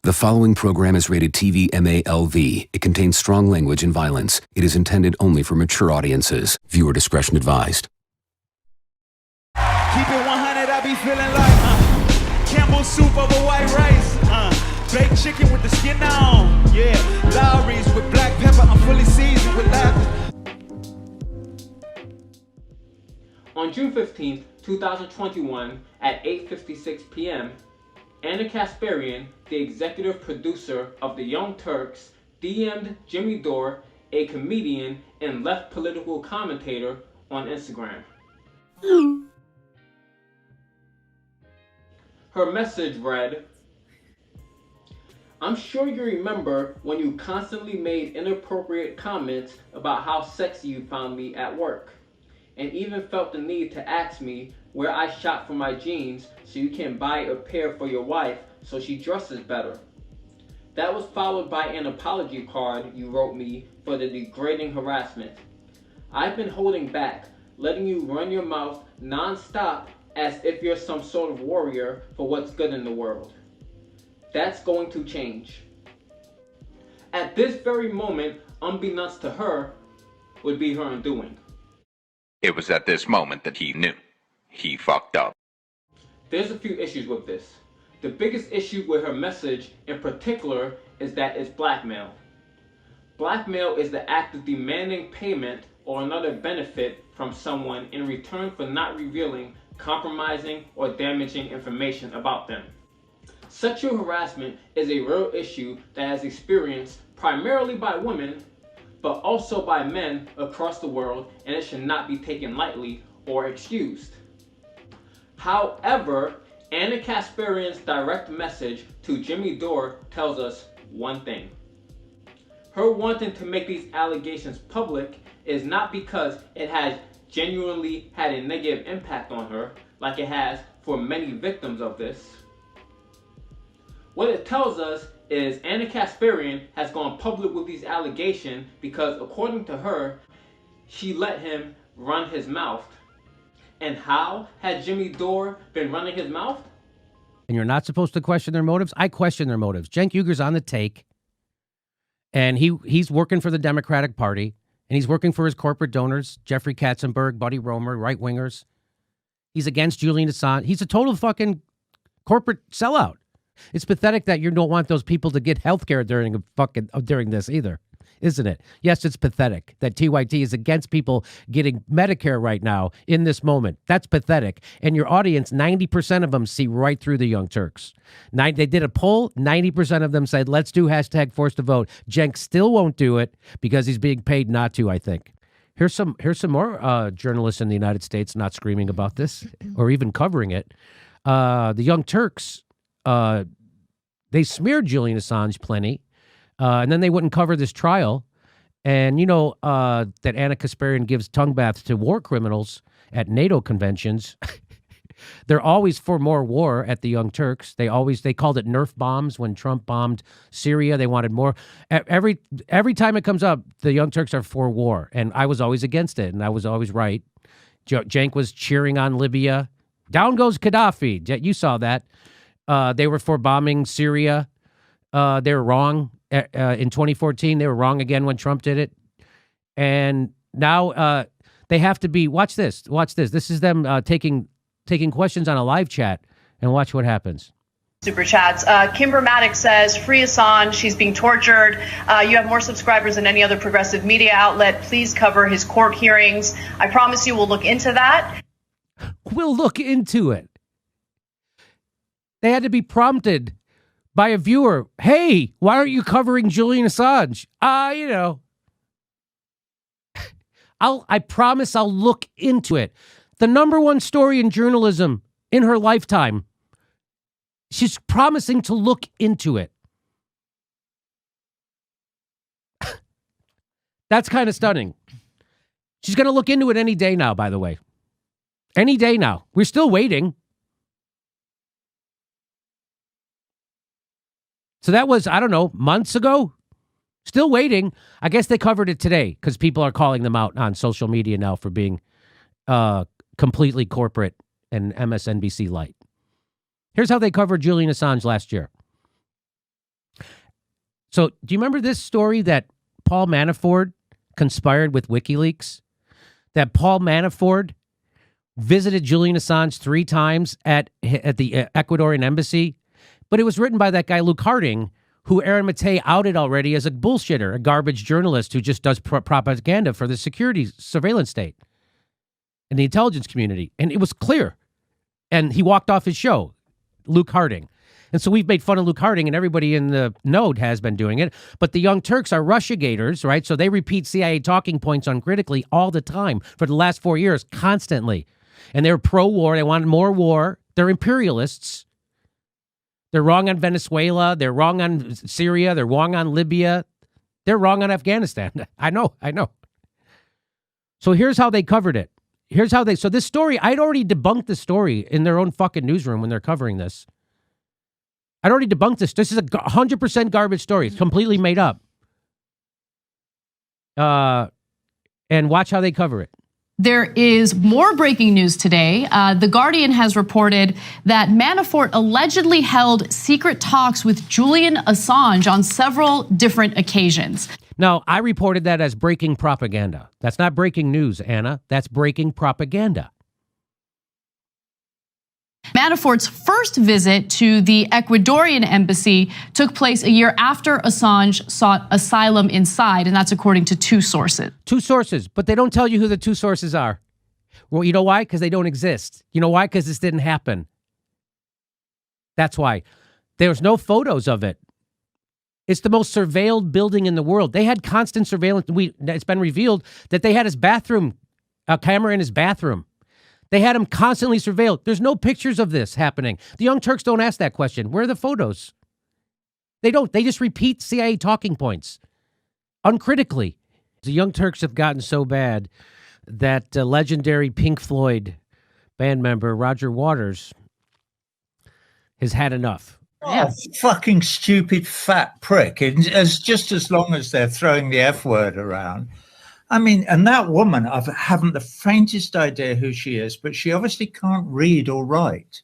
The following program is rated TV MALV. It contains strong language and violence. It is intended only for mature audiences. Viewer discretion advised. Keep it 100, I be feeling like Campbell soup over white rice. Baked chicken with the skin on. Yeah, Lowry's with black pepper. I'm fully seasoned with laughter. On June 15th, 2021, at 8:56 p.m., Anna Kasparian, the executive producer of The Young Turks, DM'd Jimmy Dore, a comedian and left political commentator, on Instagram. Her message read, "I'm sure you remember when you constantly made inappropriate comments about how sexy you found me at work, and even felt the need to ask me where I shop for my jeans so you can buy a pair for your wife so she dresses better. That was followed by an apology card you wrote me for the degrading harassment. I've been holding back, letting you run your mouth non-stop as if you're some sort of warrior for what's good in the world. That's going to change." At this very moment, unbeknownst to her, would be her undoing. It was at this moment that he knew. He fucked up. There's a few issues with this. The biggest issue with her message in particular is that it's blackmail. Blackmail is the act of demanding payment or another benefit from someone in return for not revealing compromising or damaging information about them. Sexual harassment is a real issue that is experienced primarily by women, but also by men across the world, and it should not be taken lightly or excused. However, Anna Kasparian's direct message to Jimmy Dore tells us one thing. Her wanting to make these allegations public is not because it has genuinely had a negative impact on her, like it has for many victims of this. What it tells us is Anna Kasparian has gone public with these allegations because, according to her, she let him run his mouth. And how had Jimmy Dore been running his mouth? And you're not supposed to question their motives? I question their motives. Cenk Uygur's on the take, and he's working for the Democratic Party, and he's working for his corporate donors, Jeffrey Katzenberg, Buddy Roemer, right-wingers. He's against Julian Assange. He's a total fucking corporate sellout. It's pathetic that you don't want those people to get health care during this either, isn't it? Yes, it's pathetic that TYT is against people getting Medicare right now in this moment. That's pathetic. And your audience, 90% of them see right through the Young Turks. They did a poll, 90% of them said, let's do hashtag forced to vote. Cenk still won't do it because he's being paid not to, I think. Here's some more journalists in the United States not screaming about this or even covering it. The Young Turks, they smeared Julian Assange plenty. And then they wouldn't cover this trial. And you know that Anna Kasparian gives tongue baths to war criminals at NATO conventions. They're always for more war at the Young Turks. They called it Nerf bombs when Trump bombed Syria. They wanted more. Every time it comes up, the Young Turks are for war. And I was always against it, and I was always right. Cenk was cheering on Libya. Down goes Gaddafi. You saw that. They were for bombing Syria. They were wrong. In 2014, they were wrong again when Trump did it. And now they have to be, watch this. This is them taking questions on a live chat, and watch what happens. Super chats. Kimber Maddox says, free Assange, he's being tortured. You have more subscribers than any other progressive media outlet. Please cover his court hearings. I promise you we'll look into that. We'll look into it. They had to be prompted by a viewer. Hey, why aren't you covering Julian Assange? I promise I'll look into it. The number one story in journalism in her lifetime. She's promising to look into it. That's kind of stunning. She's going to look into it any day now, by the way. Any day now. We're still waiting. So that was, I don't know, months ago? Still waiting. I guess they covered it today because people are calling them out on social media now for being completely corporate and MSNBC light. Here's how they covered Julian Assange last year. So do you remember this story that Paul Manafort conspired with WikiLeaks? That Paul Manafort visited Julian Assange 3 times at the Ecuadorian embassy, but it was written by that guy Luke Harding, who Aaron Matei outed already as a bullshitter, a garbage journalist who just does propaganda for the security surveillance state and the intelligence community. And it was clear. And he walked off his show, Luke Harding. And so we've made fun of Luke Harding, and everybody in the node has been doing it. But the Young Turks are Russiagators, right? So they repeat CIA talking points uncritically all the time for the last 4 years, constantly. And they're pro-war. They wanted more war. They're imperialists. They're wrong on Venezuela. They're wrong on Syria. They're wrong on Libya. They're wrong on Afghanistan. I know. So here's how they covered it. So this story, I'd already debunked the story in their own fucking newsroom when they're covering this. I'd already debunked this. This is a 100% garbage story. It's completely made up. And watch how they cover it. There is more breaking news today. The Guardian has reported that Manafort allegedly held secret talks with Julian Assange on several different occasions. Now, I reported that as breaking propaganda. That's not breaking news, Anna. That's breaking propaganda. Manafort's first visit to the Ecuadorian embassy took place a year after Assange sought asylum inside, and that's according to 2 sources. 2 sources, but they don't tell you who the 2 sources are. Well, you know why? Because they don't exist. You know why? Because this didn't happen. That's why. There's no photos of it. It's the most surveilled building in the world. They had constant surveillance. It's been revealed that they had his bathroom, a camera in his bathroom. They had him constantly surveilled. There's no pictures of this happening. The Young Turks don't ask that question. Where are the photos? They don't. They just repeat CIA talking points uncritically. The Young Turks have gotten so bad that legendary Pink Floyd band member Roger Waters has had enough. Oh, fucking stupid fat prick. Just as long as they're throwing the F word around. I mean, and that woman, I haven't the faintest idea who she is, but she obviously can't read or write.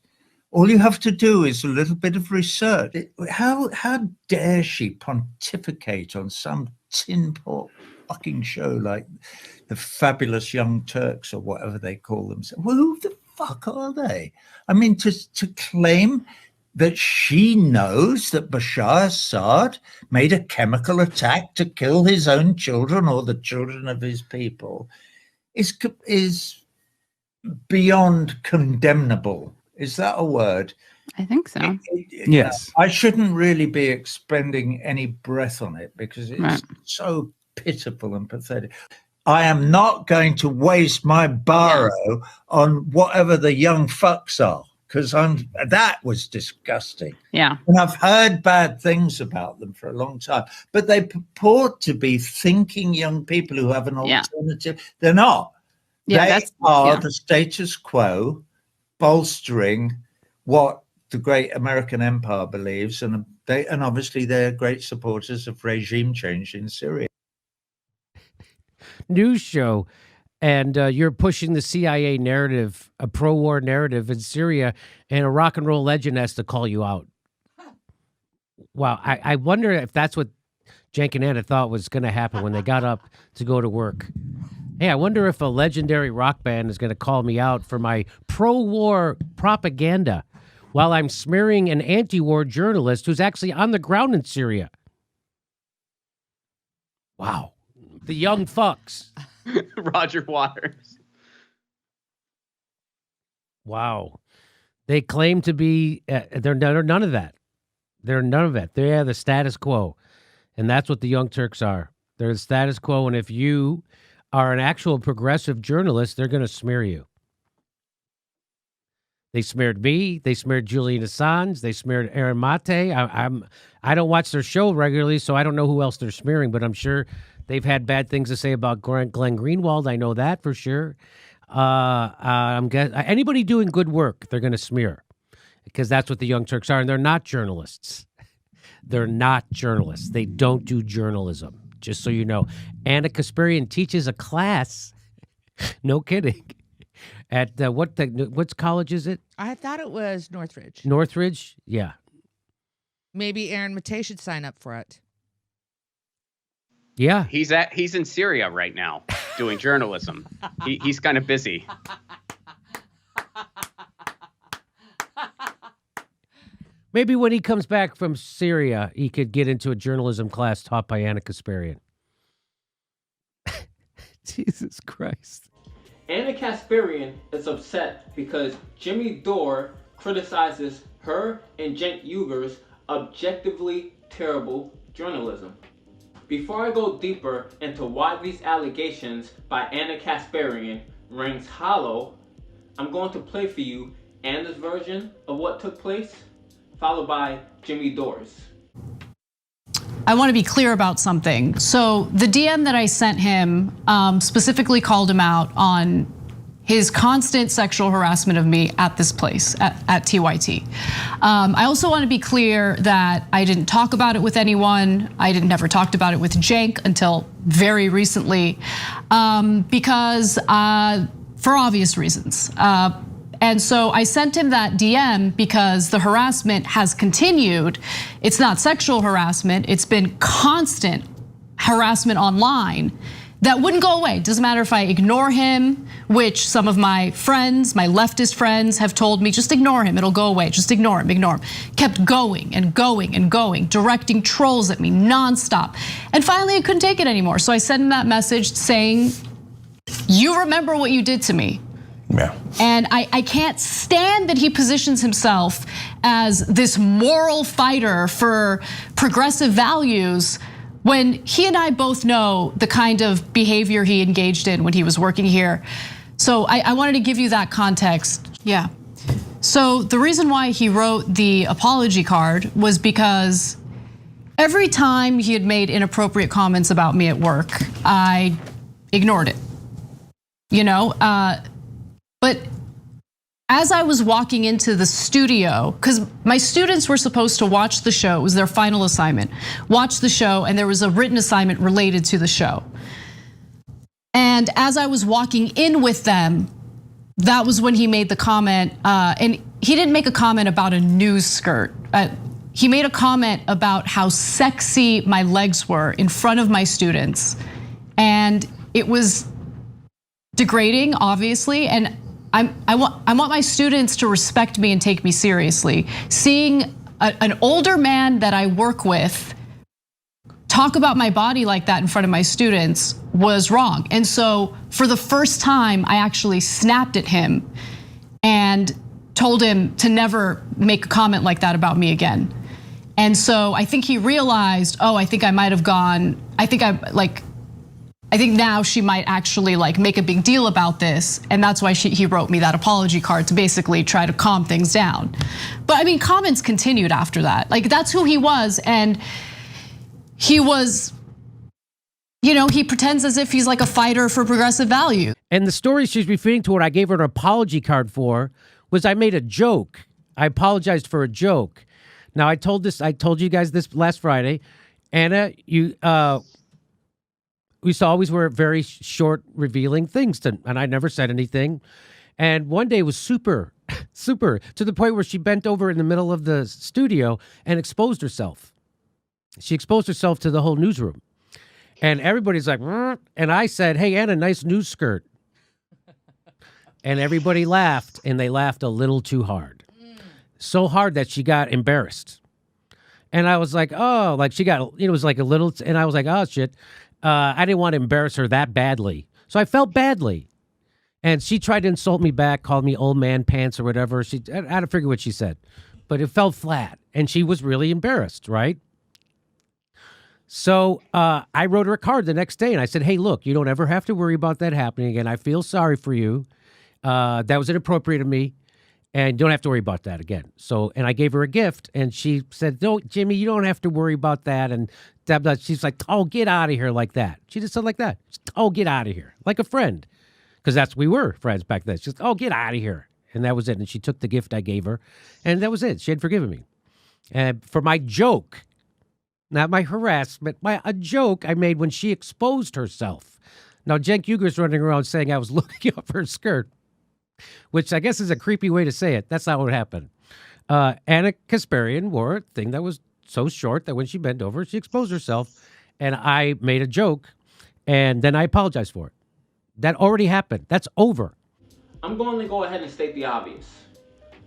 All you have to do is a little bit of research. How dare she pontificate on some tin pot fucking show like the Fabulous Young Turks or whatever they call themselves? Well, who the fuck are they? I mean, to claim that she knows that Bashar Assad made a chemical attack to kill his own children or the children of his people is beyond condemnable. Is that a word? I think so. Yes. I shouldn't really be expending any breath on it because it's so pitiful and pathetic. I am not going to waste my borrow on whatever the young fucks are. Because that was disgusting. Yeah. And I've heard bad things about them for a long time. But they purport to be thinking young people who have an alternative. They're not. Yeah, they are the status quo bolstering what the great American empire believes. And obviously they're great supporters of regime change in Syria. News show. And you're pushing the CIA narrative, a pro-war narrative in Syria, and a rock and roll legend has to call you out. Wow, I wonder if that's what Cenk and Anna thought was going to happen when they got up to go to work. Hey, I wonder if a legendary rock band is going to call me out for my pro-war propaganda while I'm smearing an anti-war journalist who's actually on the ground in Syria. Wow. The young fucks. Roger Waters. Wow. They claim to be, they're none of that. They're none of it. They're the status quo. And that's what the Young Turks are. They're the status quo. And if you are an actual progressive journalist, they're going to smear you. They smeared me. They smeared Julian Assange. They smeared Aaron Matei. I don't watch their show regularly, so I don't know who else they're smearing, but I'm sure they've had bad things to say about Glenn Greenwald. I know that for sure. Anybody doing good work, they're going to smear because that's what the Young Turks are. And they're not journalists. They're not journalists. They don't do journalism, just so you know. Anna Kasparian teaches a class. No kidding. At what college is it? I thought it was Northridge. Northridge? Yeah. Maybe Aaron Matei should sign up for it. Yeah. He's in Syria right now doing journalism. He's kind of busy. Maybe when he comes back from Syria, he could get into a journalism class taught by Anna Kasparian. Jesus Christ. Anna Kasparian is upset because Jimmy Dore criticizes her and Cenk Uyghur's objectively terrible journalism. Before I go deeper into why these allegations by Anna Kasparian rings hollow, I'm going to play for you Anna's version of what took place, followed by Jimmy Dore's. I want to be clear about something. So the DM that I sent him specifically called him out on his constant sexual harassment of me at this place, at TYT. I also want to be clear that I didn't talk about it with anyone. I never talked about it with Cenk until very recently, because for obvious reasons. And so I sent him that DM because the harassment has continued. It's not sexual harassment, it's been constant harassment online that wouldn't go away. Doesn't matter if I ignore him, which some of my friends, my leftist friends have told me, just ignore him, it'll go away, just ignore him, ignore him. Kept going and going and going, directing trolls at me nonstop. And finally I couldn't take it anymore. So I sent him that message saying, you remember what you did to me. Yeah. And I can't stand that he positions himself as this moral fighter for progressive values when he and I both know the kind of behavior he engaged in when he was working here. So I wanted to give you that context. Yeah. So the reason why he wrote the apology card was because every time he had made inappropriate comments about me at work, I ignored it. But as I was walking into the studio, because my students were supposed to watch the show, it was their final assignment, watch the show, and there was a written assignment related to the show. And as I was walking in with them, that was when he made the comment, and he didn't make a comment about a news skirt. He made a comment about how sexy my legs were in front of my students. And it was degrading, obviously, and I want my students to respect me and take me seriously. Seeing an older man that I work with talk about my body like that in front of my students was wrong. And so for the first time, I actually snapped at him and told him to never make a comment like that about me again. And so I think he realized, oh, I think I might have gone, I think now she might actually make a big deal about this, and that's why he wrote me that apology card to basically try to calm things down. But I mean, comments continued after that. That's who he was, and he was, he pretends as if he's like a fighter for progressive value. And the story she's referring to, what I gave her an apology card for, was I made a joke. I apologized for a joke. Now I told you guys this last Friday, Anna, we always wear very short, revealing things, and I never said anything. And one day was super, to the point where she bent over in the middle of the studio and exposed herself. She exposed herself to the whole newsroom. And everybody's like, and I said, hey, Anna, nice news skirt. And everybody laughed, and they laughed a little too hard. So hard that she got embarrassed. And I was like, oh, she got, it was like a little, and I was like, oh, shit. I didn't want to embarrass her that badly. So I felt badly. And she tried to insult me back, called me old man pants or whatever. I had to figure what she said. But it fell flat. And she was really embarrassed, right? So I wrote her a card the next day and I said, hey, look, you don't ever have to worry about that happening again. I feel sorry for you. That was inappropriate of me. And you don't have to worry about that again. So, and I gave her a gift, and she said, no, Jimmy, you don't have to worry about that. And she's like, oh, get out of here, like that. She just said like that. Oh, get out of here, like a friend. Because we were friends back then. She's like, oh, get out of here. And that was it. And she took the gift I gave her, and that was it. She had forgiven me. And for my joke, not my harassment, a joke I made when she exposed herself. Now, Cenk Uyghur's running around saying I was looking up her skirt, which I guess is a creepy way to say it. That's not what happened. Anna Kasparian wore a thing that was so short that when she bent over, she exposed herself. and I made a joke, and then I apologized for it. That already happened. That's over. I'm going to go ahead and state the obvious.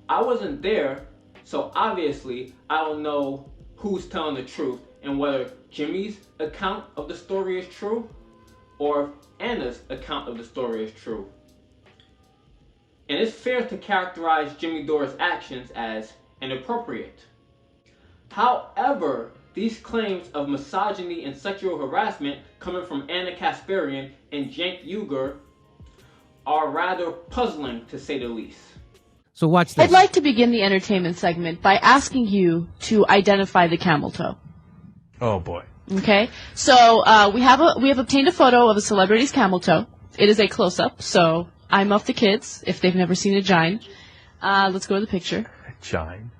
I wasn't there, so obviously I don't know who's telling the truth and whether Jimmy's account of the story is true or Anna's account of the story is true. And it's fair to characterize Jimmy Dore's actions as inappropriate. However, these claims of misogyny and sexual harassment coming from Anna Kasparian and Cenk Uygur are rather puzzling, to say the least. So watch this. I'd like to begin the entertainment segment by asking you to identify the camel toe. Oh boy. Okay, so we have obtained a photo of a celebrity's camel toe. It is a close-up, so I'm off the kids if they've never seen a gine. Let's go to the picture. Gine.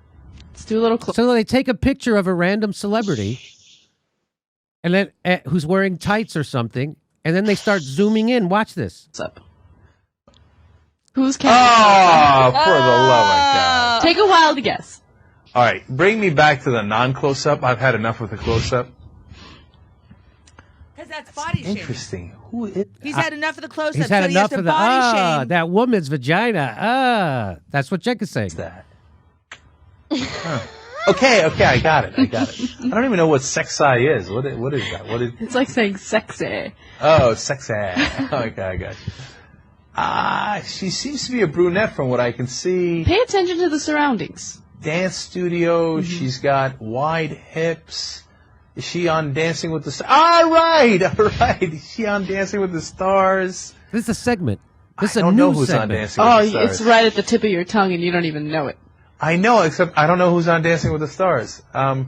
Let's do a little close. So they take a picture of a random celebrity, and then who's wearing tights or something, and then they start zooming in. Watch this. What's up? Who's camel toe? Oh, for the love of God. Take a wild guess. All right, bring me back to the non-close-up. I've had enough with the close-up. Because that's body shaming. Interesting. Who it? He's had enough of the close-up, He's so had he has enough to of the body shame. that woman's vagina. That's what Cenk is saying. That. Huh. Okay, I got it. I don't even know what sexy is. What is that? It's like saying sexy. Oh, sexy. Okay, I got you. She seems to be a brunette from what I can see. Pay attention to the surroundings. Dance studio. She's got wide hips. Is she on Dancing with the Stars? All right. Is she on Dancing with the Stars? This is a segment. This is I a don't new know who's segment. on Dancing with the Stars. It's right at the tip of your tongue, and you don't even know it. I know, except I don't know who's on Dancing with the Stars. You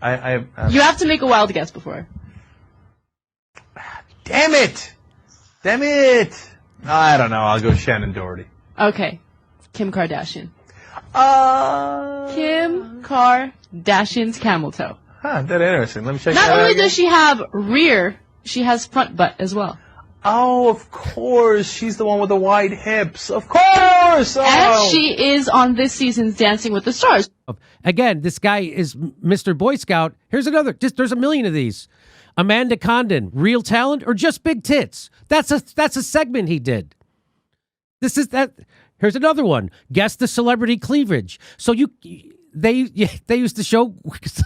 have to make a wild guess before. Damn it! I don't know. I'll go Shannon Doherty. Okay, Kim Kardashian. Kim Kardashian's camel toe. Huh, that's interesting. Let me check Not that out only again. does she have rear, she has front butt as well. Oh, of course. She's the one with the wide hips. Of course! Oh. And she is on this season's Dancing with the Stars. Again, this guy is Mr. Boy Scout. Here's another. There's a million of these. Amanda Condon, real talent or just big tits? That's a segment he did. Here's another one. Guess the celebrity cleavage. So they used to show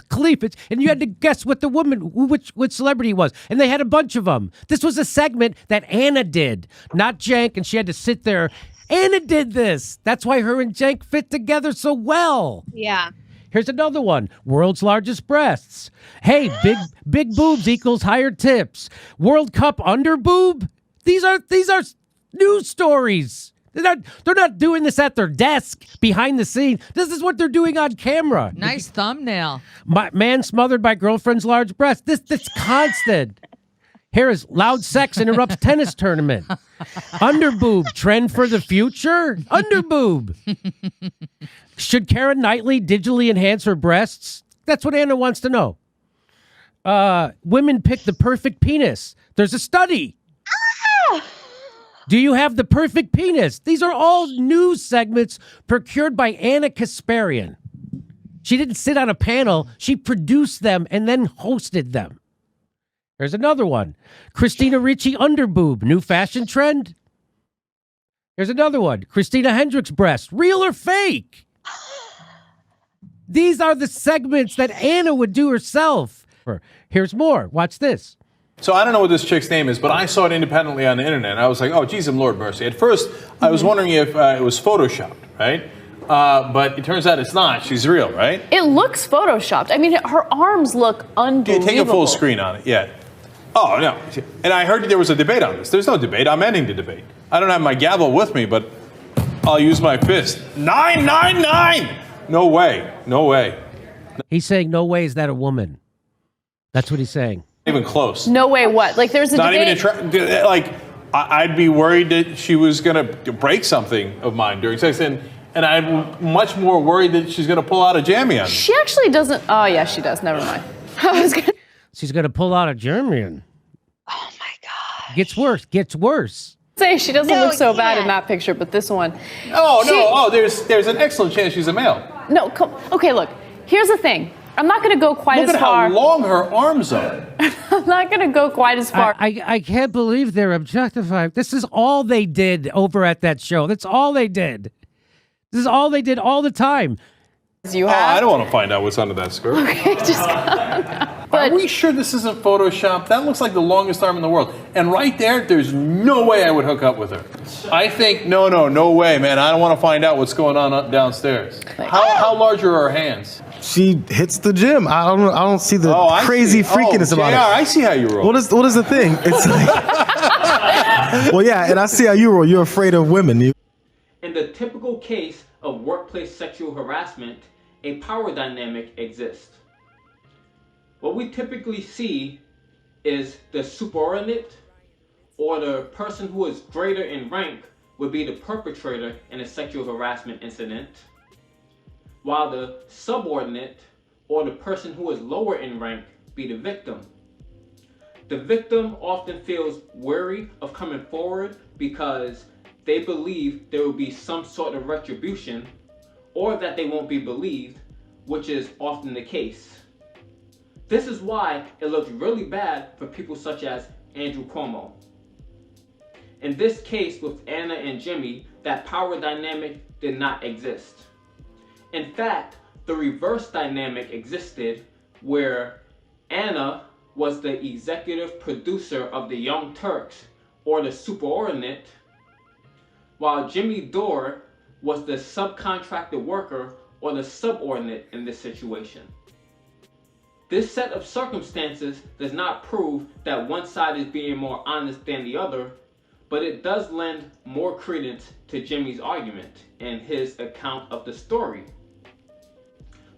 cleavage, and you had to guess what the woman, which celebrity was, and they had a bunch of them. This was a segment that Anna did, not Cenk, and she had to sit there. Anna did this. That's why her and Cenk fit together so well. Yeah. Here's another one. World's largest breasts. Hey, big boobs equals higher tips. World Cup under boob. These are news stories. They're not doing this at their desk behind the scene. This is what they're doing on camera. Nice thumbnail. Man smothered by girlfriend's large breast. This constant. Here is loud sex interrupts tennis tournament. Underboob trend for the future. Underboob. Should Keira Knightley digitally enhance her breasts? That's what Anna wants to know. Women pick the perfect penis. There's a study. Do you have the perfect penis? These are all news segments procured by Anna Kasparian. She didn't sit on a panel. She produced them and then hosted them. There's another one. Christina Ricci underboob, new fashion trend. Here's another one. Christina Hendricks breast, real or fake? These are the segments that Anna would do herself. Here's more. Watch this. So I don't know what this chick's name is, but I saw it independently on the internet. I was like, oh, geez, Lord mercy. At first, I was wondering if it was Photoshopped, right? But it turns out it's not. She's real, right? It looks photoshopped. I mean, her arms look unbelievable. Take a full screen on it, yeah. Oh, no. And I heard there was a debate on this. There's no debate. I'm ending the debate. I don't have my gavel with me, but I'll use my fist. 999! No way. No way. He's saying, no way is that a woman. That's what he's saying. Even close. No way what? Like there's a not debate. Even like I'd be worried that she was going to break something of mine during sex, and I'm much more worried that she's going to pull out a jammy on me. She actually doesn't. Oh yeah, she does. Never mind. She's going to pull out a German. Oh my God. Gets worse. Say she doesn't look so bad in that picture, but this one. Oh no! There's an excellent chance she's a male. No, okay, look. Here's the thing. I'm not going to go quite Look as at far. how long her arms are. I'm not going to go quite as far. I can't believe they're objectified. This is all they did over at that show. That's all they did. This is all they did all the time. I don't want to find out what's under that skirt. Okay, just Are we sure this isn't Photoshop? That looks like the longest arm in the world. And right there's no way I would hook up with her. I think, no way, man. I don't want to find out what's going on downstairs. How large are her hands? She hits the gym. I don't see the crazy freakiness about it. I see how you roll. What is the thing? It's like, well, yeah, and I see how you roll. You're afraid of women. In the typical case of workplace sexual harassment, a power dynamic exists. What we typically see is the superordinate, or the person who is greater in rank, would be the perpetrator in a sexual harassment incident, while the subordinate, or the person who is lower in rank, be the victim. The victim often feels wary of coming forward because they believe there will be some sort of retribution, or that they won't be believed, which is often the case. This is why it looks really bad for people such as Andrew Cuomo. In this case with Anna and Jimmy, that power dynamic did not exist. In fact, the reverse dynamic existed where Anna was the executive producer of the Young Turks, or the superordinate, while Jimmy Dore was the subcontracted worker, or the subordinate in this situation. This set of circumstances does not prove that one side is being more honest than the other, but it does lend more credence to Jimmy's argument and his account of the story.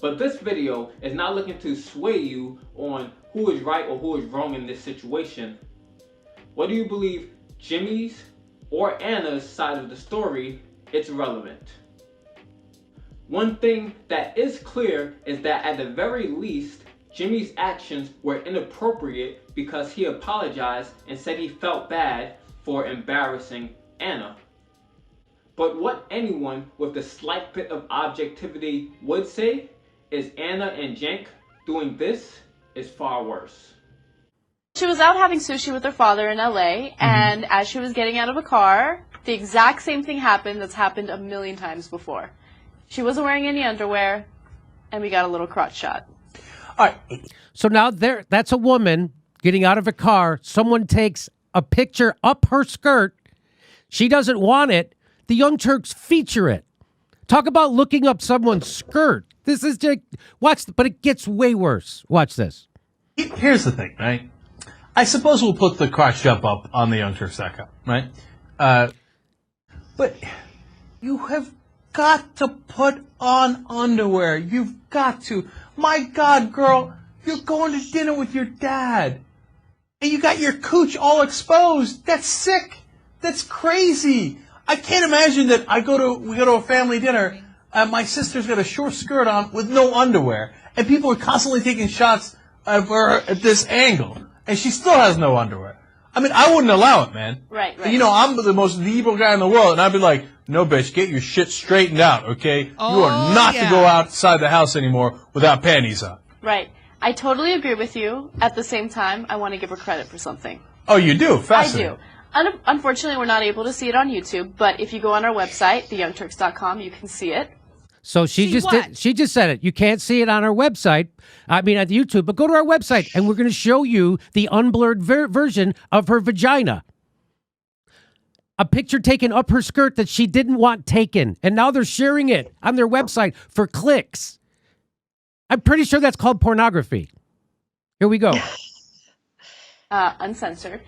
But this video is not looking to sway you on who is right or who is wrong in this situation. Whether you believe Jimmy's or Anna's side of the story, it's relevant. One thing that is clear is that at the very least, Jimmy's actions were inappropriate because he apologized and said he felt bad for embarrassing Anna. But what anyone with a slight bit of objectivity would say is Anna and Cenk doing this is far worse. She was out having sushi with her father in LA, and as she was getting out of a car, the exact same thing happened that's happened a million times before. She wasn't wearing any underwear, and we got a little crotch shot. All right. So now that's a woman getting out of a car. Someone takes a picture up her skirt. She doesn't want it. The Young Turks feature it. Talk about looking up someone's skirt. This is just, but it gets way worse. Watch this. Here's the thing, right? I suppose we'll put the crotch jump up on the Young Turks.com, right? But you have got to put on underwear. You've got to. My God, girl, you're going to dinner with your dad. And you got your cooch all exposed. That's sick. That's crazy. I can't imagine that we go to a family dinner, my sister's got a short skirt on with no underwear, and people are constantly taking shots of her at this angle, and she still has no underwear. I mean, I wouldn't allow it, man. Right. You know, I'm the most liberal guy in the world, and I'd be like, no, bitch, get your shit straightened out, okay? You are not to go outside the house anymore without panties on. Right. I totally agree with you. At the same time, I want to give her credit for something. Oh, you do? Fascinating. I do. Unfortunately, we're not able to see it on YouTube, but if you go on our website, theyoungturks.com, you can see it. So she just said it. You can't see it on our website. I mean, at YouTube, but go to our website and we're going to show you the unblurred version of her vagina. A picture taken up her skirt that she didn't want taken. And now they're sharing it on their website for clicks. I'm pretty sure that's called pornography. Here we go. Uncensored.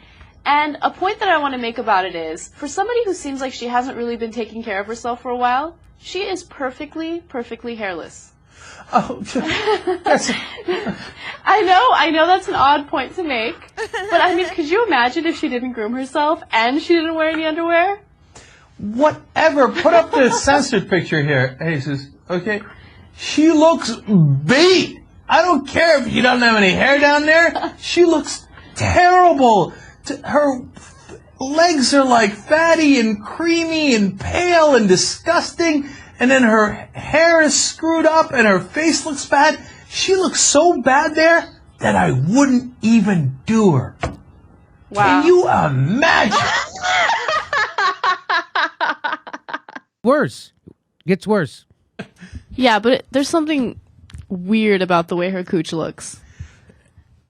And a point that I want to make about it is, for somebody who seems like she hasn't really been taking care of herself for a while, she is perfectly hairless. Oh, I know that's an odd point to make, but I mean, could you imagine if she didn't groom herself and she didn't wear any underwear? Whatever. Put up the censored picture here, Jesus. Okay? She looks beat. I don't care if she doesn't have any hair down there. She looks terrible. Her legs are like fatty and creamy and pale and disgusting, and then her hair is screwed up and her face looks bad. She looks so bad there that I wouldn't even do her. Wow. Can you imagine? Worse. Gets worse. Yeah, but there's something weird about the way her cooch looks.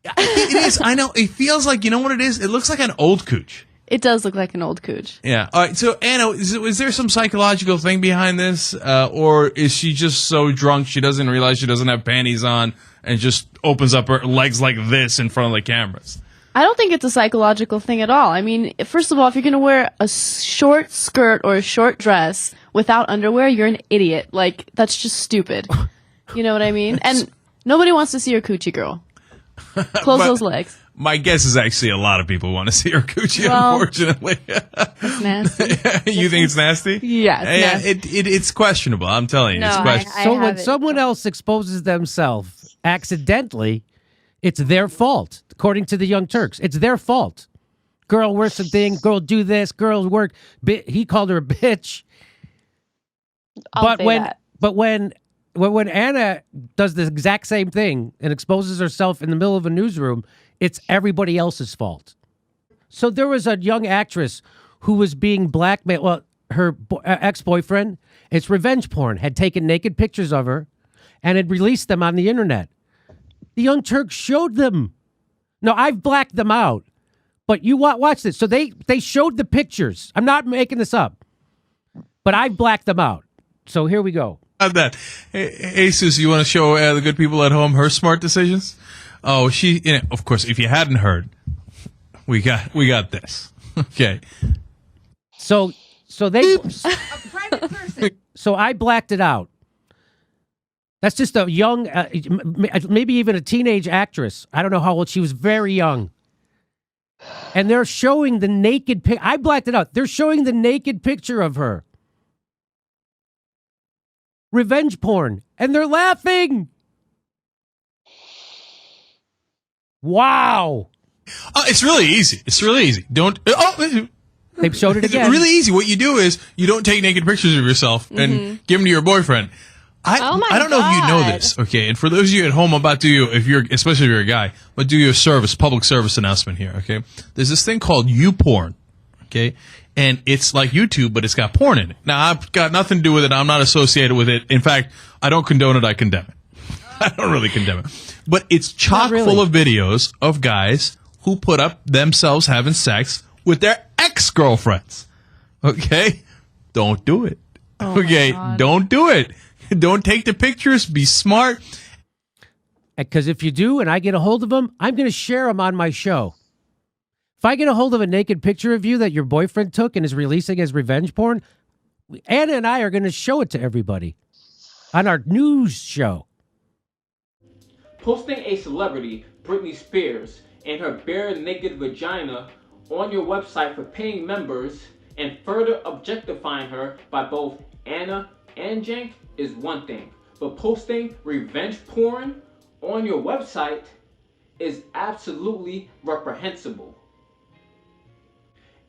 It is. I know. It feels like, you know what it is? It looks like an old cooch. It does look like an old cooch. Yeah. All right. So, Anna, is there some psychological thing behind this? Or is she just so drunk she doesn't realize she doesn't have panties on and just opens up her legs like this in front of the cameras? I don't think it's a psychological thing at all. I mean, first of all, if you're going to wear a short skirt or a short dress without underwear, you're an idiot. Like, that's just stupid. You know what I mean? And nobody wants to see your coochie, girl. Close those legs. My guess is actually a lot of people want to see her coochie, unfortunately. It's nasty. You think it's nasty? Yeah, it's nasty. It's questionable. I'm telling you. No, it's questionable. So when someone else exposes themselves accidentally, it's their fault, according to the Young Turks. It's their fault. Girl, wear some thing. Girl, do this. Girl, work. He called her a bitch. I'll say that. But when Anna does the exact same thing and exposes herself in the middle of a newsroom, it's everybody else's fault. So there was a young actress who was being blackmailed. Well, her ex-boyfriend, it's revenge porn, had taken naked pictures of her and had released them on the internet. The Young Turks showed them. No, I've blacked them out. But you watch this. So they showed the pictures. I'm not making this up. But I've blacked them out. So here we go. That. Hey, Susie, you want to show the good people at home her smart decisions? Oh, of course, if you hadn't heard, we got this. Okay. So they, so I blacked it out. That's just a young, maybe even a teenage actress. I don't know how old she was. Very young. And they're showing the naked pic. I blacked it out. They're showing the naked picture of her. Revenge porn. And they're laughing. Wow. It's really easy. It's really easy. Don't. They've showed it again. It's really easy. What you do is you don't take naked pictures of yourself and give them to your boyfriend. I don't know if you know this, okay? And for those of you at home, I'm about to do you, especially if you're a guy, I'm about to do you a public service announcement here, okay? There's this thing called YouPorn, okay? And it's like YouTube, but it's got porn in it. Now, I've got nothing to do with it. I'm not associated with it. In fact, I don't condone it. I condemn it. I don't really condemn it. But it's chock full of videos of guys who put up themselves having sex with their ex-girlfriends. Okay? Don't do it. Okay? Don't do it. Don't take the pictures. Be smart. Because if you do and I get a hold of them, I'm going to share them on my show. If I get a hold of a naked picture of you that your boyfriend took and is releasing as revenge porn, Anna and I are going to show it to everybody on our news show. Posting a celebrity, Britney Spears, and her bare naked vagina on your website for paying members and further objectifying her by both Anna and Cenk is one thing, but posting revenge porn on your website is absolutely reprehensible.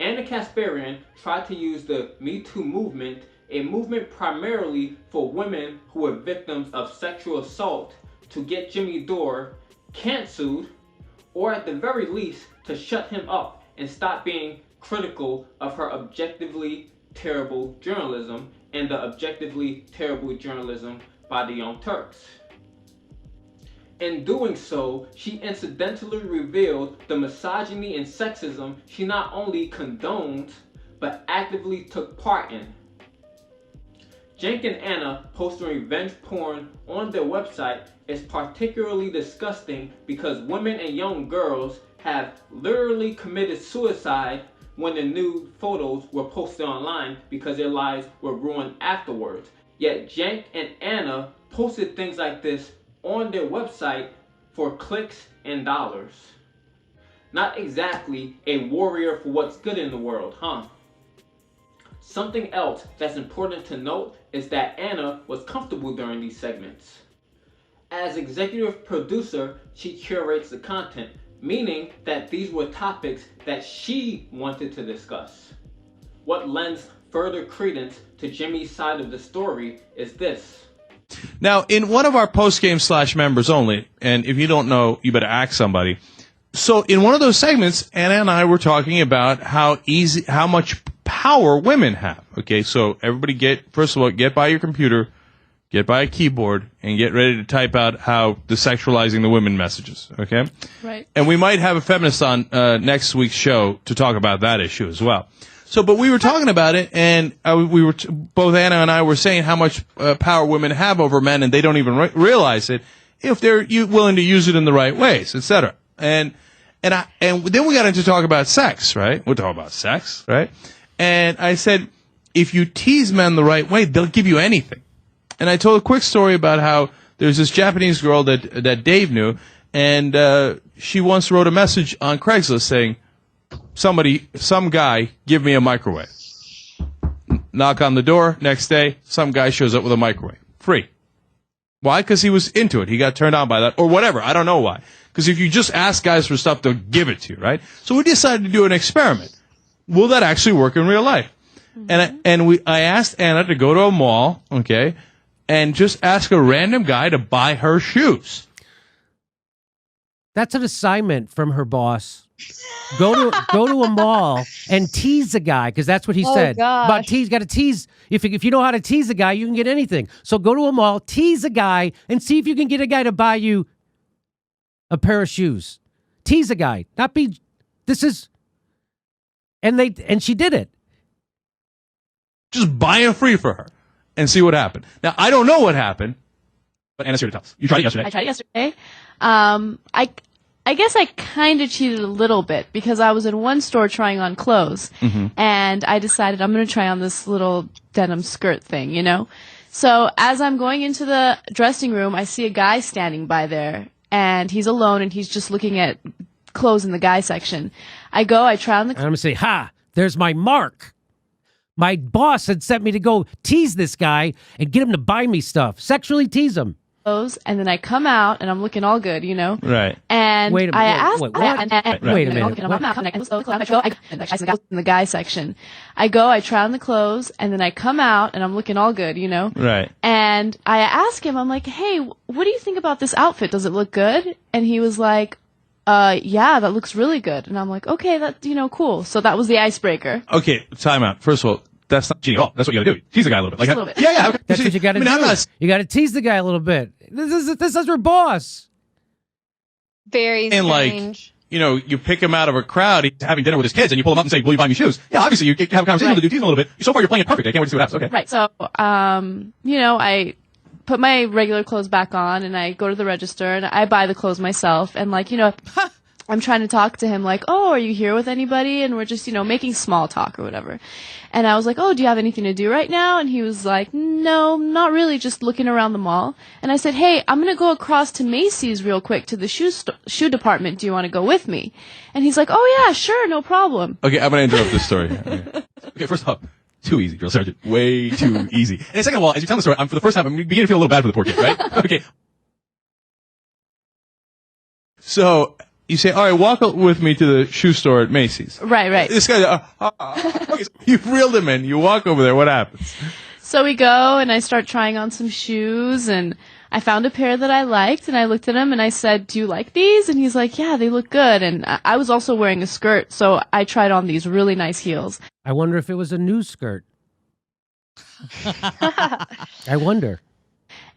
Anna Kasparian tried to use the Me Too movement, a movement primarily for women who were victims of sexual assault, to get Jimmy Dore canceled, or at the very least to shut him up and stop being critical of her objectively terrible journalism and the objectively terrible journalism by the Young Turks. In doing so, she incidentally revealed the misogyny and sexism she not only condoned, but actively took part in. Cenk and Anna posting revenge porn on their website is particularly disgusting because women and young girls have literally committed suicide when the nude photos were posted online because their lives were ruined afterwards. Yet Cenk and Anna posted things like this on their website for clicks and dollars. Not exactly a warrior for what's good in the world, huh? Something else that's important to note is that Anna was comfortable during these segments. As executive producer, she curates the content, meaning that these were topics that she wanted to discuss. What lends further credence to Jimmy's side of the story is this. Now, in one of our post-game / members only, and if you don't know, you better ask somebody. So in one of those segments, Anna and I were talking about how much power women have. Okay, so everybody first of all, get by your computer, get by a keyboard, and get ready to type out how the sexualizing the women messages. Okay? Right. And we might have a feminist on next week's show to talk about that issue as well. So, but we were talking about it, and we were both Anna and I were saying how much power women have over men, and they don't even realize it if they're willing to use it in the right ways, etc. And then we got into talk about sex, right? We're talking about sex, right? And I said, if you tease men the right way, they'll give you anything. And I told a quick story about how there's this Japanese girl that Dave knew, and she once wrote a message on Craigslist saying, some guy, give me a microwave. Knock on the door, next day, some guy shows up with a microwave. Free. Why? Because he was into it. He got turned on by that, or whatever. I don't know why. Because if you just ask guys for stuff, they'll give it to you, right? So we decided to do an experiment. Will that actually work in real life? Mm-hmm. I asked Anna to go to a mall, okay, and just ask a random guy to buy her shoes. That's an assignment from her boss. Go to a mall and tease a guy, because that's what he said. Gosh. About tease, got to tease. If you know how to tease a guy, you can get anything. So go to a mall, tease a guy, and see if you can get a guy to buy you a pair of shoes. Tease a guy, not be. This is, and she did it. Just buy them free for her and see what happened. Now I don't know what happened, but Anna's here to tell us. You tried it yesterday. I tried it yesterday. I guess I kind of cheated a little bit because I was in one store trying on clothes, and I decided I'm going to try on this little denim skirt thing, you know? So as I'm going into the dressing room, I see a guy standing by there, and he's alone, and he's just looking at clothes in the guy section. I try on the... And I'm going to say, there's my mark. My boss had sent me to go tease this guy and get him to buy me stuff. Sexually tease him. Clothes, and then I come out and I'm looking all good, you know? Right. And wait a minute, I asked, what? Wait a minute. In the guy section. I try on the clothes, and then I come out and I'm looking all good, you know? Right. And I ask him, I'm like, hey, what do you think about this outfit? Does it look good? And he was like, yeah, that looks really good. And I'm like, okay, that's, cool. So that was the icebreaker. Okay, time out. First of all, that's not cheating at all. That's what you gotta do. Tease the guy a little bit. Just a little bit. Yeah. Okay. That's what you gotta do. You gotta tease the guy a little bit. This is her boss. Very strange. You pick him out of a crowd, he's having dinner with his kids, and you pull him up and say, will you buy me shoes? Yeah, obviously you have a conversation with the dude, tease him a little bit. So far you're playing it perfect. I can't wait to see what happens. Okay. Right. So, I put my regular clothes back on, and I go to the register, and I buy the clothes myself, and I'm trying to talk to him like, oh, are you here with anybody? And we're just, making small talk or whatever. And I was like, oh, do you have anything to do right now? And he was like, no, not really, just looking around the mall. And I said, hey, I'm going to go across to Macy's real quick to the shoe department. Do you want to go with me? And he's like, oh, yeah, sure, no problem. Okay, I'm going to interrupt this story. Okay, first off, too easy, drill sergeant. Way too easy. And second of all, as you tell the story, for the first time, I'm beginning to feel a little bad for the poor kid, right? Okay. So... You say, all right, walk with me to the shoe store at Macy's. Right. This guy, okay, so you've reeled him in. You walk over there. What happens? So we go, and I start trying on some shoes, and I found a pair that I liked, and I looked at him, and I said, do you like these? And he's like, yeah, they look good. And I was also wearing a skirt, so I tried on these really nice heels. I wonder if it was a new skirt. I wonder.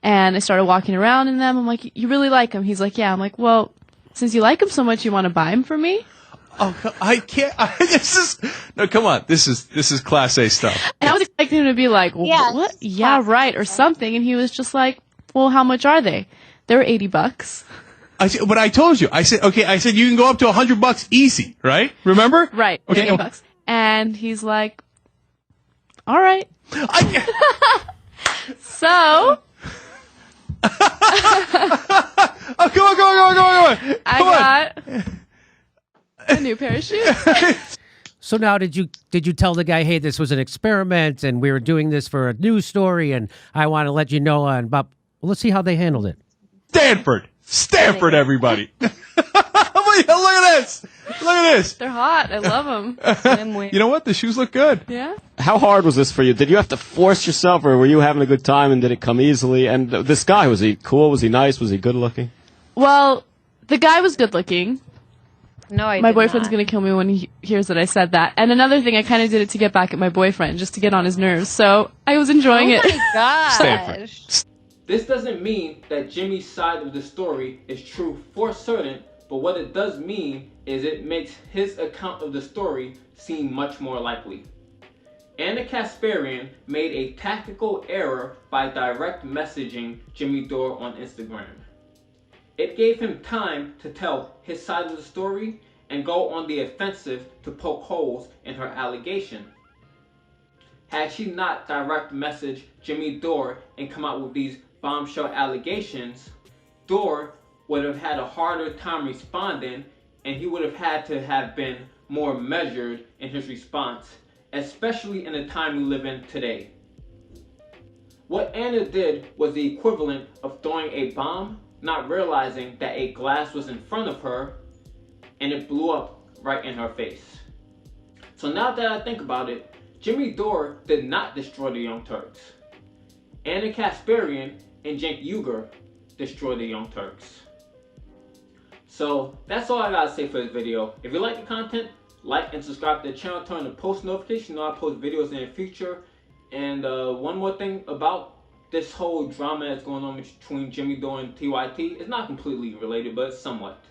And I started walking around in them. I'm like, you really like them? He's like, yeah. I'm like, well... Since you like him so much, you want to buy him for me? Oh, I can't. No, come on. This is Class A stuff. And I was expecting him to be like, what? Yeah, right, or something. And he was just like, well, how much are they? They were $80. But I told you. I said you can go up to $100 easy, right? Remember? Right. Okay. $80. And he's like, all right. So. Oh, come on. I got a new pair of shoes. So now did you tell the guy, hey, this was an experiment and we were doing this for a news story and I want to let you know about, well, let's see how they handled it. Stanford, everybody. Look at this. this. They're hot. I love them. You know what? The shoes look good. Yeah. How hard was this for you? Did you have to force yourself, or were you having a good time and did it come easily? And this guy, was he cool? Was he nice? Was he good looking? Well, the guy was good looking. No, I My did boyfriend's not. gonna kill me when he hears that I said that. And another thing, I kind of did it to get back at my boyfriend, just to get on his nerves. So I was enjoying it. Oh my gosh. This doesn't mean that Jimmy's side of the story is true for certain, but what it does mean is it makes his account of the story seem much more likely. Anna Kasparian made a tactical error by direct messaging Jimmy Dore on Instagram. It gave him time to tell his side of the story and go on the offensive to poke holes in her allegation. Had she not direct messaged Jimmy Dore and come out with these bombshell allegations, Dore would have had a harder time responding, and he would have had to have been more measured in his response, especially in the time we live in today. What Anna did was the equivalent of throwing a bomb, not realizing that a glass was in front of her, and it blew up right in her face. So now that I think about it, Jimmy Dore did not destroy the Young Turks. Anna Kasparian and Cenk Uygur destroyed the Young Turks. So that's all I gotta say for this video. If you like the content, like and subscribe to the channel, turn on the post notification. You know I post videos in the future. And one more thing about this whole drama that's going on between Jimmy Dore and TYT. It's not completely related, but somewhat.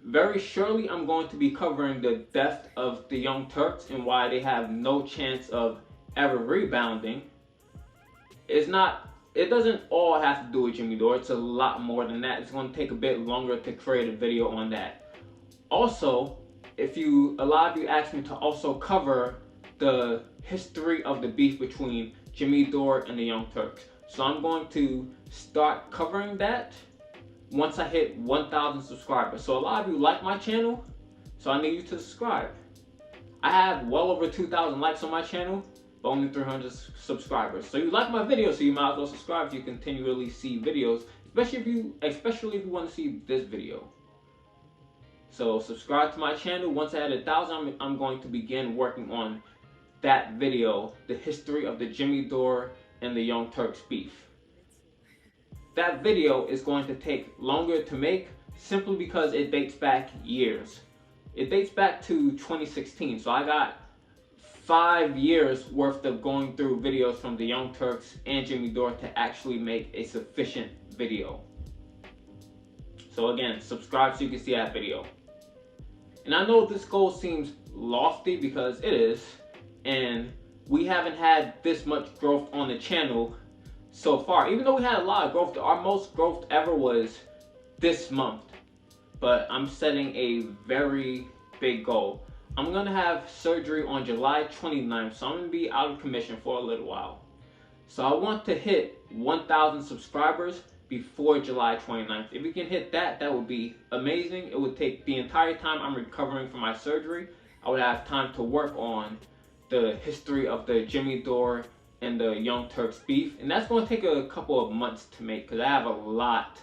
Very surely I'm going to be covering the death of the Young Turks and why they have no chance of ever rebounding. It doesn't all have to do with Jimmy Dore. It's a lot more than that. It's going to take a bit longer to create a video on that. Also, a lot of you asked me to also cover the history of the beef between Jimmy Dore and the Young Turks. So I'm going to start covering that once I hit 1,000 subscribers. So a lot of you like my channel, so I need you to subscribe. I have well over 2,000 likes on my channel, but only 300 subscribers. So you like my videos, so you might as well subscribe so you continually see videos, especially if you want to see this video. So subscribe to my channel. Once I hit 1,000, I'm going to begin working on that video, the history of the Jimmy Dore and the Young Turks beef. That video is going to take longer to make simply because it dates back years. It dates back to 2016, so I got 5 years worth of going through videos from the Young Turks and Jimmy Dore to actually make a sufficient video. So again, subscribe so you can see that video. And I know this goal seems lofty because it is, and we haven't had this much growth on the channel so far. Even though we had a lot of growth, our most growth ever was this month. But I'm setting a very big goal. I'm gonna have surgery on July 29th, so I'm gonna be out of commission for a little while. So I want to hit 1,000 subscribers before July 29th. If we can hit that, that would be amazing. It would take the entire time I'm recovering from my surgery. I would have time to work on the history of the Jimmy Dore and the Young Turks beef, and that's going to take a couple of months to make because I have a lot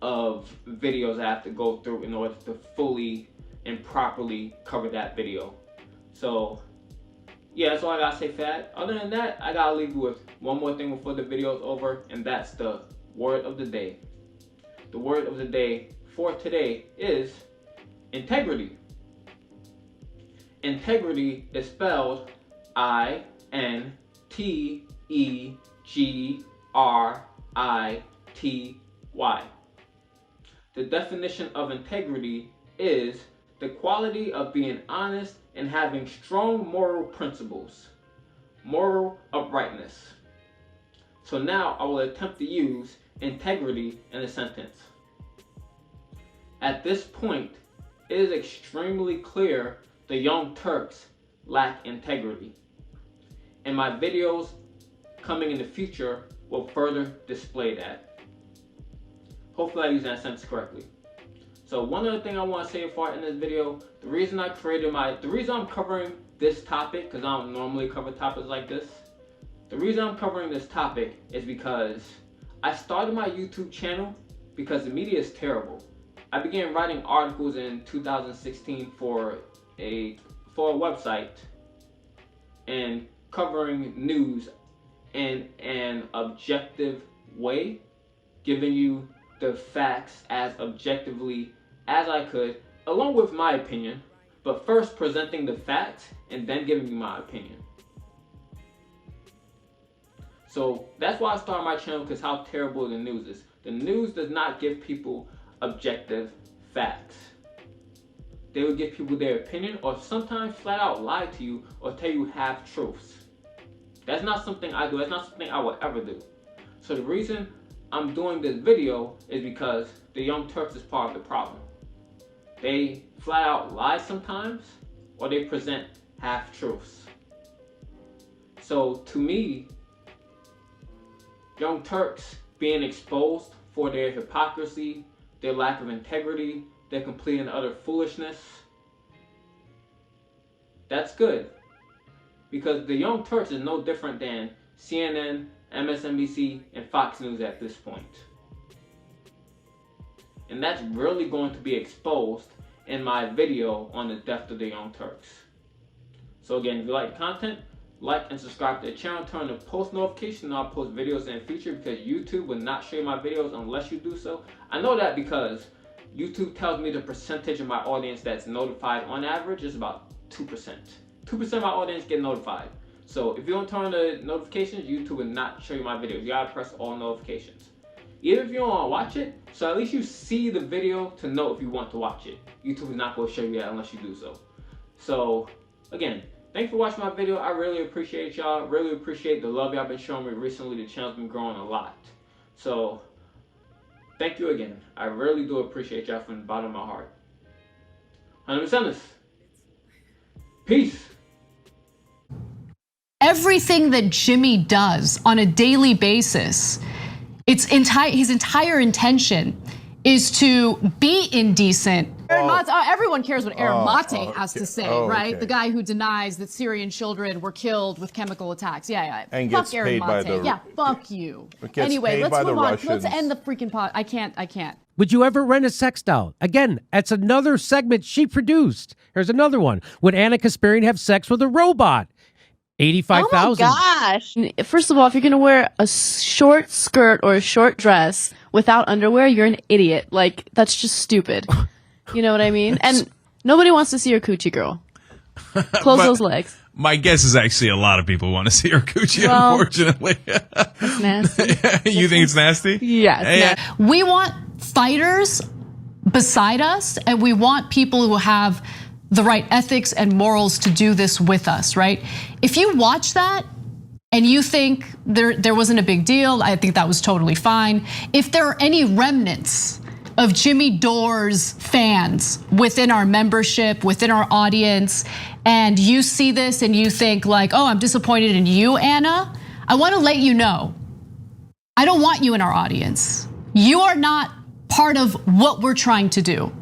of videos I have to go through in order to fully and properly cover that video. So yeah, that's all I gotta say for that. Other than that, I gotta leave you with one more thing before the video is over, and that's the word of the day. The word of the day for today is integrity. Integrity is spelled I-N-T-E-G-R-I-T-Y. The definition of integrity is the quality of being honest and having strong moral principles, moral uprightness. So now I will attempt to use integrity in a sentence. At this point, it is extremely clear the Young Turks lack integrity, and my videos coming in the future will further display that. Hopefully I use that sentence correctly. So one other thing I want to say before I end this video, the reason I'm covering this topic, because I don't normally cover topics like this, the reason I'm covering this topic is because I started my YouTube channel because the media is terrible. I began writing articles in 2016 for a website and covering news in an objective way, giving you the facts as objectively as I could, along with my opinion, but first presenting the facts and then giving you my opinion. So that's why I started my channel, because how terrible the news is. The news does not give people objective facts. They will give people their opinion, or sometimes flat out lie to you or tell you half truths. That's not something I do. That's not something I would ever do. So the reason I'm doing this video is because the Young Turks is part of the problem. They flat out lie sometimes, or they present half truths. So to me, Young Turks being exposed for their hypocrisy, their lack of integrity, their complete and utter foolishness, that's good. Because the Young Turks is no different than CNN, MSNBC, and Fox News at this point. And that's really going to be exposed in my video on the death of the Young Turks. So again, if you like the content, like and subscribe to the channel, turn on the post notification, I'll post videos in the future, because YouTube will not show you my videos unless you do so. I know that because YouTube tells me the percentage of my audience that's notified on average is about 2%. 2% of my audience get notified. So if you don't turn on the notifications, YouTube will not show you my videos. You gotta press all notifications. Even if you don't want to watch it, so at least you see the video to know if you want to watch it. YouTube is not going to show you that unless you do so. So again, thanks for watching my video. I really appreciate y'all. Really appreciate the love y'all been showing me recently. The channel's been growing a lot. So thank you again. I really do appreciate y'all from the bottom of my heart. 100%. Peace. Everything that Jimmy does on a daily basis, his entire intention is to be indecent. Everyone cares what Aaron Mate has to say, right? The guy who denies that Syrian children were killed with chemical attacks. Yeah. And fuck gets Aaron paid by Mate. the- Yeah, fuck you. Gets Anyway, paid let's by the move on. Let's Russians. end the freaking pod. I can't. Would you ever rent a sex doll? Again, that's another segment she produced. Here's another one. Would Anna Kasparian have sex with a robot? 85,000. Oh my gosh. First of all, if you're going to wear a short skirt or a short dress without underwear, you're an idiot. Like, that's just stupid. You know what I mean? And nobody wants to see your coochie, girl. Close those legs. My guess is actually a lot of people want to see her coochie, Well, unfortunately. That's nasty. You think it's nasty? Yes. We want fighters beside us, and we want people who have the right ethics and morals to do this with us, right? If you watch that and you think there wasn't a big deal, I think that was totally fine. If there are any remnants of Jimmy Dore's fans within our membership, within our audience, and you see this and you think like, oh, I'm disappointed in you, Anna, I wanna let you know, I don't want you in our audience. You are not part of what we're trying to do.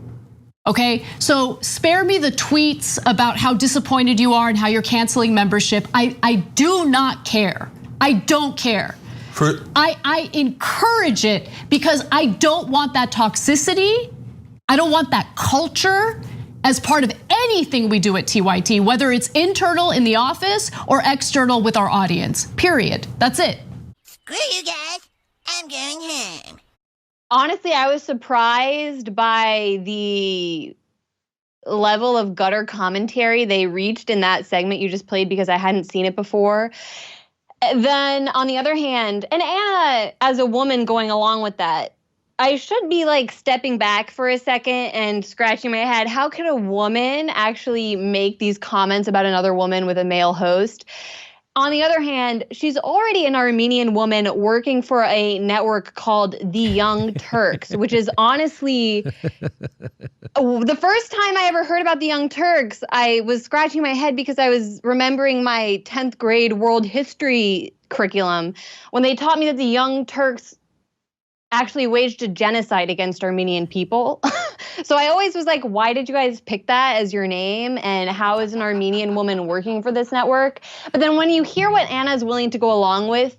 Okay, so spare me the tweets about how disappointed you are and how you're canceling membership. I do not care. I don't care. I encourage it because I don't want that toxicity. I don't want that culture as part of anything we do at TYT, whether it's internal in the office or external with our audience, period. That's it. Screw you guys, I'm going home. Honestly, I was surprised by the level of gutter commentary they reached in that segment you just played because I hadn't seen it before. Then on the other hand, and Anna, as a woman going along with that, I should be like stepping back for a second and scratching my head. How could a woman actually make these comments about another woman with a male host? On the other hand, she's already an Armenian woman working for a network called The Young Turks, which is honestly the first time I ever heard about The Young Turks, I was scratching my head because I was remembering my 10th grade world history curriculum when they taught me that the Young Turks actually waged a genocide against Armenian people. So I always was like, why did you guys pick that as your name? And how is an Armenian woman working for this network? But then when you hear what Anna's willing to go along with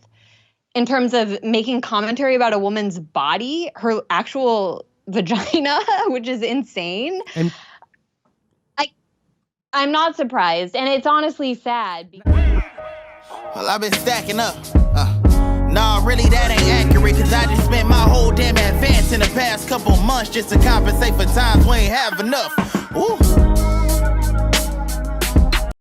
in terms of making commentary about a woman's body, her actual vagina, which is insane. And I'm not surprised, and it's honestly sad. Well, I've been stacking up. Nah, really, that ain't accurate, cause I just spent my whole damn advance in the past couple months just to compensate for times we ain't have enough. Ooh.